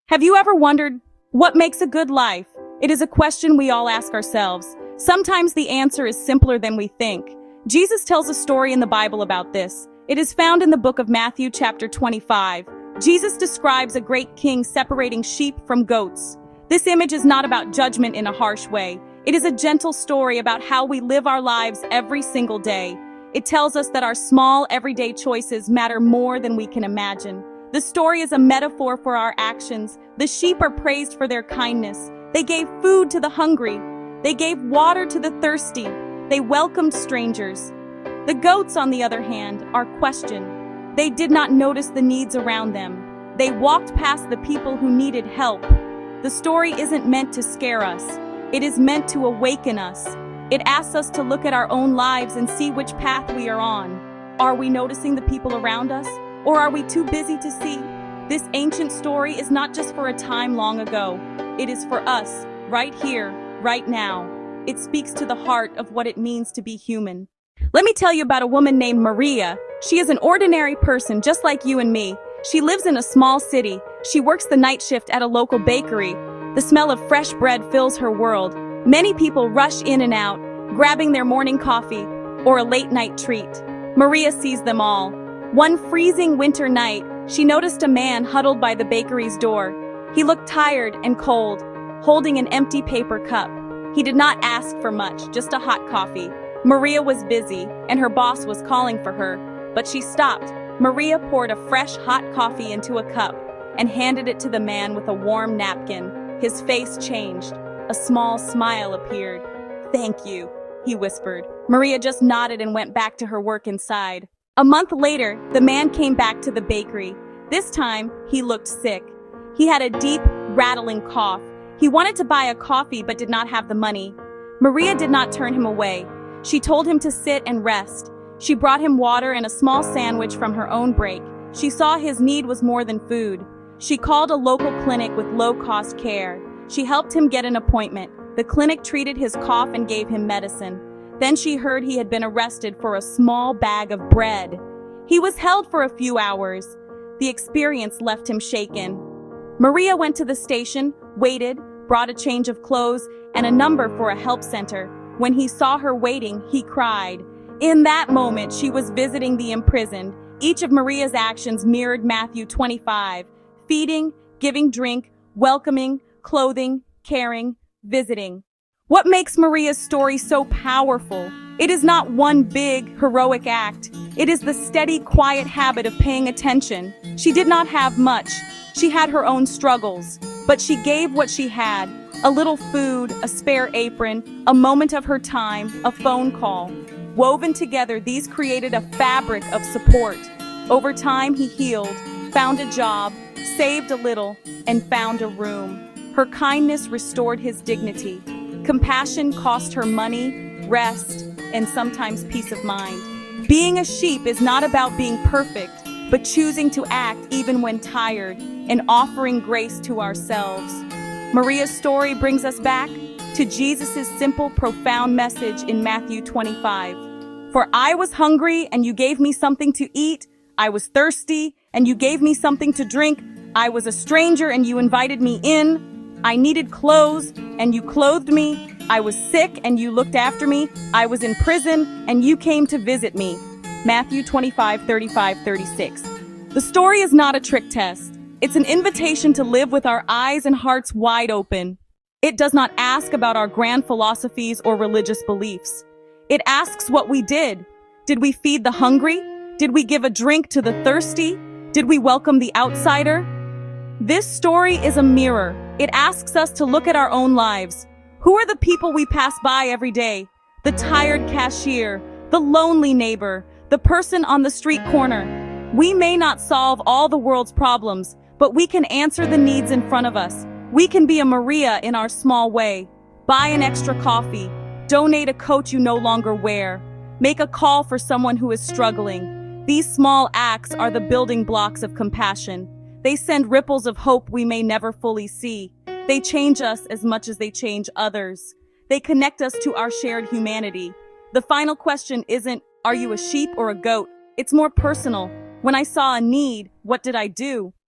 Have you ever wondered what makes a good life? It is a question we all ask ourselves. Sometimes the answer is simpler than we think. Jesus tells a story in the Bible about this. It is found in the book of Matthew chapter 25. Jesus describes a great king separating sheep from goats. This image is not about judgment in a harsh way. It is a gentle story about how we live our lives every single day. It tells us that our small, everyday choices matter more than we can imagine. The story is a metaphor for our actions. The sheep are praised for their kindness. They gave food to the hungry. They gave water to the thirsty. They welcomed strangers. The goats, on the other hand, are questioned. They did not notice the needs around them. They walked past the people who needed help. The story isn't meant to scare us. It is meant to awaken us. It asks us to look at our own lives and see which path we are on. Are we noticing the people around us? Or are we too busy to see? This ancient story is not just for a time long ago. It is for us, right here, right now. It speaks to the heart of what it means to be human. Let me tell you about a woman named Maria. She is an ordinary person just like you and me. She lives in a small city. She works the night shift at a local bakery. The smell of fresh bread fills her world. Many people rush in and out, grabbing their morning coffee or a late-night treat. Maria sees them all. One freezing winter night, she noticed a man huddled by the bakery's door. He looked tired and cold, holding an empty paper cup. He did not ask for much, just a hot coffee. Maria was busy, and her boss was calling for her, but she stopped. Maria poured a fresh, hot coffee into a cup and handed it to the man with a warm napkin. His face changed. A small smile appeared. "Thank you," he whispered. Maria just nodded and went back to her work inside. A month later, the man came back to the bakery. This time, he looked sick. He had a deep, rattling cough. He wanted to buy a coffee but did not have the money. Maria did not turn him away. She told him to sit and rest. She brought him water and a small sandwich from her own break. She saw his need was more than food. She called a local clinic with low-cost care. She helped him get an appointment. The clinic treated his cough and gave him medicine. Then she heard he had been arrested for a small bag of bread. He was held for a few hours. The experience left him shaken. Maria went to the station, waited, brought a change of clothes, and a number for a help center. When he saw her waiting, he cried. In that moment, she was visiting the imprisoned. Each of Maria's actions mirrored Matthew 25. Feeding, giving drink, welcoming, clothing, caring, visiting. What makes Maria's story so powerful? It is not one big, heroic act. It is the steady, quiet habit of paying attention. She did not have much. She had her own struggles, but she gave what she had. A little food, a spare apron, a moment of her time, a phone call. Woven together, these created a fabric of support. Over time, he healed, found a job, saved a little, and found a room. Her kindness restored his dignity. Compassion cost her money, rest, and sometimes peace of mind. Being a sheep is not about being perfect, but choosing to act even when tired and offering grace to ourselves. Maria's story brings us back to Jesus' simple, profound message in Matthew 25. For I was hungry, and you gave me something to eat. I was thirsty, and you gave me something to drink. I was a stranger, and you invited me in. I needed clothes, and you clothed me. I was sick, and you looked after me. I was in prison, and you came to visit me. Matthew 25, 35, 36. The story is not a trick test. It's an invitation to live with our eyes and hearts wide open. It does not ask about our grand philosophies or religious beliefs. It asks what we did. Did we feed the hungry? Did we give a drink to the thirsty? Did we welcome the outsider? This story is a mirror. It asks us to look at our own lives. Who are the people we pass by every day? The tired cashier, the lonely neighbor, the person on the street corner. We may not solve all the world's problems, but we can answer the needs in front of us. We can be a Maria in our small way. Buy an extra coffee. Donate a coat you no longer wear. Make a call for someone who is struggling. These small acts are the building blocks of compassion. They send ripples of hope we may never fully see. They change us as much as they change others. They connect us to our shared humanity. The final question isn't, are you a sheep or a goat? It's more personal. When I saw a need, what did I do?